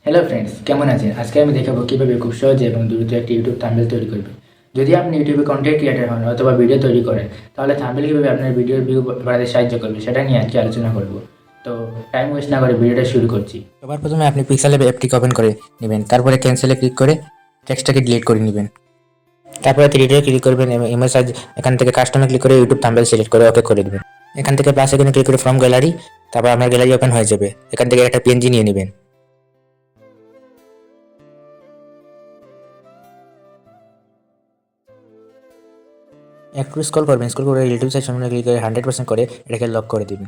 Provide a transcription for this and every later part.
Hello friends, কেমন আছেন? আজকে আমি দেখাবো কীভাবে খুব সহজে এবং দ্রুত একটি ইউটিউব থাম্বনেল তৈরি করবে। যদি আপনি ইউটিউবে কন্টেন্ট ক্রিয়েটর হন অথবা ভিডিও তৈরি করেন, তাহলে থাম্বনেল কীভাবে আপনার ভিডিওর ভিউ বাড়াতে সাহায্য করবে সেটা নিয়ে আজকে আলোচনা করব। তো টাইম ওয়েস্ট না করে ভিডিওটা শুরু করছি। সবার প্রথমে আপনি পিক্সেলল্যাব অ্যাপটিকে ওপেন করে নেবেন, তারপরে ক্যান্সেলে ক্লিক করে টেক্সটটাকে ডিলিট করে নেবেন। তারপরে 3 ডটে ক্লিক করবেন এবং ইমেজ সাইজ এখান থেকে কাস্টমে ক্লিক করে ইউটিউব থাম্বনেল সিলেক্ট করে ওকে করে দেবেন। এখান থেকে প্লাস আইকনে ক্লিক করে ফ্রম গ্যালারি, তারপর আপনার গ্যালারি ওপেন হয়ে যাবে। এখান থেকে একটা পিএনজি নিয়ে নেবেন। একটু স্ক্রল করবেন, স্ক্রল করে রিলেটিভ সাইজ সামনে ক্লিক করে 100% করে এটাকে লক করে দিবেন।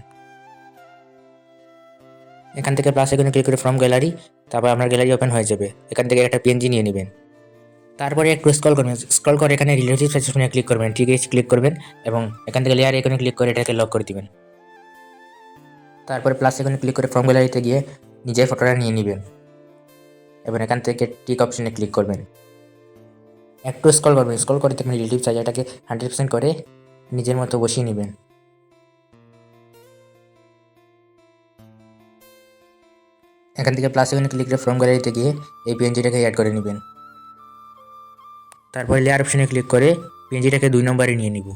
এখান থেকে প্লাস আইকনে ক্লিক করে ফ্রম গ্যালারি, তারপর আপনার গ্যালারি ওপেন হয়ে যাবে। এখান থেকে একটা পিএনজি নিয়ে নেবেন। তারপরে একটু স্ক্রল করবেন, স্ক্রল করে এখানে রিলেটিভ সাইজ সামনে ক্লিক করবেন, ঠিক আছে ক্লিক করবেন এবং এখান থেকে লেয়ার আইকনে ক্লিক করে এটাকে লক করে দিবেন। তারপরে প্লাস আইকনে ক্লিক করে ফ্রম গ্যালারিতে গিয়ে নিজের ফটোটা নিয়ে নেবেন এবং এখান থেকে টিক অপশনে ক্লিক করবেন। একটু স্ক্রল করবেন, স্ক্রল করে দেখবেন রিলেটিভ সাইজ এটাকে 100% করে নিজের মতো বসিয়ে নেবেন। এখান থেকে প্লাস আইকনে ক্লিক করে ফ্রম গ্যালারিতে গিয়ে এই পিএনজিটাকে অ্যাড করে নেবেন। তারপরে লেয়ার অপশনে ক্লিক করে পিএনজিটাকে 2 নম্বরে নিয়ে নিব।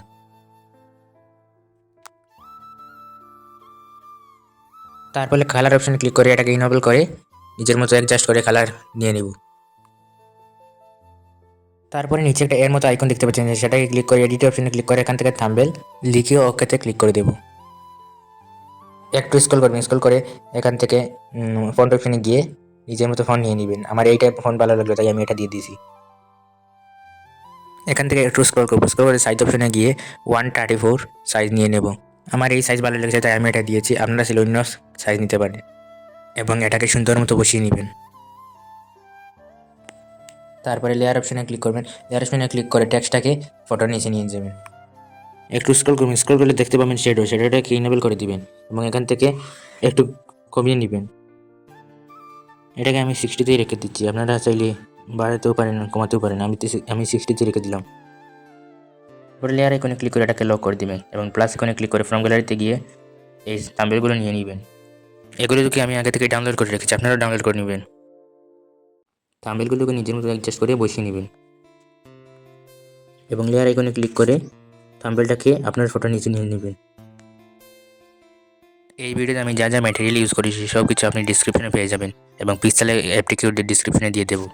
তারপরে কালার অপশনে ক্লিক করে এটাকে ইনেবল করে নিজের মতো অ্যাডজাস্ট করে কালার নিয়ে নিব। তারপরে নিচে একটা এর মতো আইকন দেখতে পাচ্ছেন, সেটাকে ক্লিক করে এডিট অপশনে ক্লিক করে এখান থেকে থাম্বনেল লিখে ওকেতে ক্লিক করে দেব। একটু স্ক্রল করবেন, স্ক্রল করে এখান থেকে ফন্ট অপশনে গিয়ে নিজের মতো ফন্ট নিয়ে নেবেন। আমার এই টাইপ ফন্ট ভালো লাগলো তাই আমি এটা দিয়ে দিয়েছি। এখান থেকে একটু স্ক্রল করবো, স্ক্রল করে সাইজ অপশনে গিয়ে 134 সাইজ নিয়ে নেব। আমার এই সাইজ ভালো লেগেছে তাই আমি এটা দিয়েছি, আপনারা ছিল অন্য সাইজ নিতে পারেন এবং এটাকে সুন্দর মতো বসিয়ে নেবেন। তারপরে লেয়ার অপশনে ক্লিক করবেন, লেয়ার অপশনে ক্লিক করে টেক্সটটাকে ফটোর নিচে নিয়ে যাবেন। একটু স্ক্রল করবেন, স্ক্রল করলে দেখতে পাবেন শ্যাডোটাকে ইনেবল করে দিবেন এবং এখান থেকে একটু কমিয়ে নেবেন। এটাকে আমি 60তেই রেখে দিচ্ছি, আপনারা চাইলে বাড়াতেও পারেন কমাতেও পারেন। আমি 60তে রেখে দিলাম। তারপরে লেয়ার আইকনে ক্লিক করে এটাকে লক করে দিবেন এবং প্লাস আইকনে ক্লিক করে ফ্রম গ্যালারিতে গিয়ে এই থাম্বনেলগুলো নিয়ে নেবেন। এগুলোকে আমি আগে থেকে ডাউনলোড করে রেখেছি, আপনারা ডাউনলোড করে নেবেন। থাম্বনেলগুলোকে নিজের মতো অ্যাডজাস্ট করে বসিয়ে নেবেন এবং লেয়ার আইকনে ক্লিক করে থাম্বনেলটাকে আপনার ফটো নিচে নিয়ে নেবেন। এই ভিডিওতে আমি যা যা ম্যাটেরিয়াল ইউজ করেছি সব কিছু আপনি ডিসক্রিপশনে পেয়ে যাবেন এবং পিক্সেলের অ্যাপটিকে ডিসক্রিপশনে দিয়ে দেবো।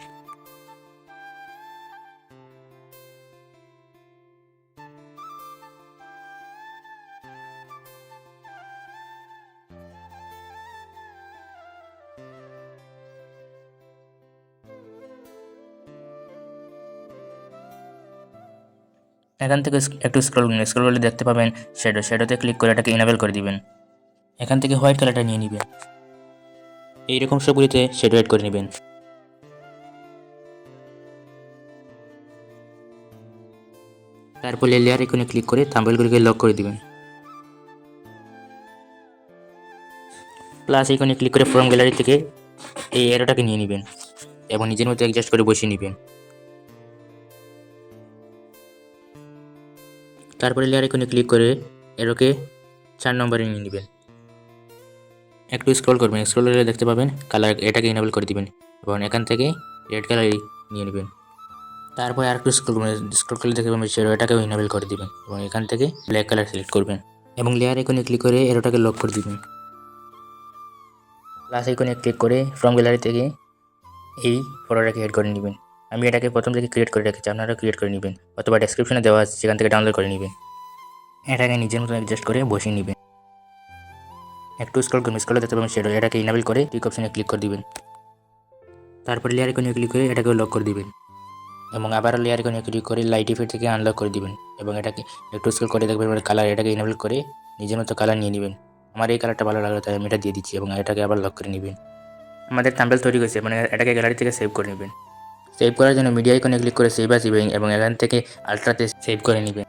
এখান থেকে একটু স্ক্রল করলে দেখতে পাবেন শ্যাডোতে ক্লিক করে এটাকে ইনেবল করে দিবেন। এখান থেকে হোয়াইট কালারটা নিয়ে নেবেন, এইরকম সবগুলিতে শ্যাডো অ্যাড করে নেবেন। তারপরে লেয়ার আইকনে ক্লিক করে থাম্বনেলগুলোকে লক করে দিবেন। প্লাস আইকনে ক্লিক করে ফ্রম গ্যালারি থেকে এই এরোটাকে নিয়ে নেবেন এবং নিজের মতো অ্যাডজাস্ট করে বসিয়ে নেবেন। তারপরে লেয়ার আইকনে ক্লিক করে এরোকে 4 নম্বরে নিয়ে নেবেন। একটু স্ক্রল করবেন, স্ক্রল করে দেখতে পাবেন কালার এটাকে ইনেবল করে দিবেন এবং এখান থেকে রেড কালার নিয়ে নেবেন। তারপরে আর একটু স্ক্রল করলে দেখতে পাবেন এটাকেও ইনেবল করে দিবেন এবং এখান থেকে ব্ল্যাক কালার সিলেক্ট করবেন এবং লেয়ার আইকনে ক্লিক করে এরোটাকে লক করে দিবেন। প্লাস আইকনে ক্লিক করে ফ্রম গ্যালারি থেকে এই ফটোটাকে এড করে নেবেন। আমি এটাকে প্রথম থেকে ক্রিয়েট করে রেখেছি, আপনারা ক্রিয়েট করে নেবেন অথবা ডেসক্রিপশনে দেওয়া আছে সেখান থেকে ডাউনলোড করে নেবেন। এটাকে নিজের মতো অ্যাডজাস্ট করে বসিয়ে নেবেন। একটু স্ক্রল করবেন, স্ক্রলে দেখতে পাবেন শ্যাডো, এটাকে ইনেবল করে টিক অপশনে ক্লিক করে দিবেন। তারপরে লেয়ার আইকনে ক্লিক করে এটাকে লক করে দিবেন এবং আবার লেয়ার আইকনে ক্লিক করে লাইট ইফেক্ট থেকে আনলক করে দিবেন এবং এটাকে একটু স্ক্রল করে দেখবেন কালার এটাকে ইনেবল করে নিজের মতো কালার নিয়ে নেবেন। আমার এই কালারটা ভালো লাগলো তাই আমি এটা দিয়ে দিচ্ছি এবং এটাকে আবার লক করে নেবেন। আমাদের থাম্বনেল তৈরি হয়েছে, মানে এটাকে গ্যালারি থেকে সেভ করে নেবেন। সেভ করার জন্য মিডিয়া আইকনে ক্লিক করে সেভ আস এবং এখান থেকে আলট্রাতে সেভ করে নেবেন।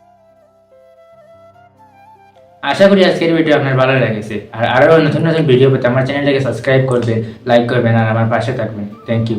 আশা করি আজকের ভিডিও আপনার ভালো লেগেছে। আর আরও নতুন নতুন ভিডিও পেতে আমার চ্যানেলটাকে সাবস্ক্রাইব করবেন, লাইক করবেন আর আমার পাশে থাকবেন। Thank you.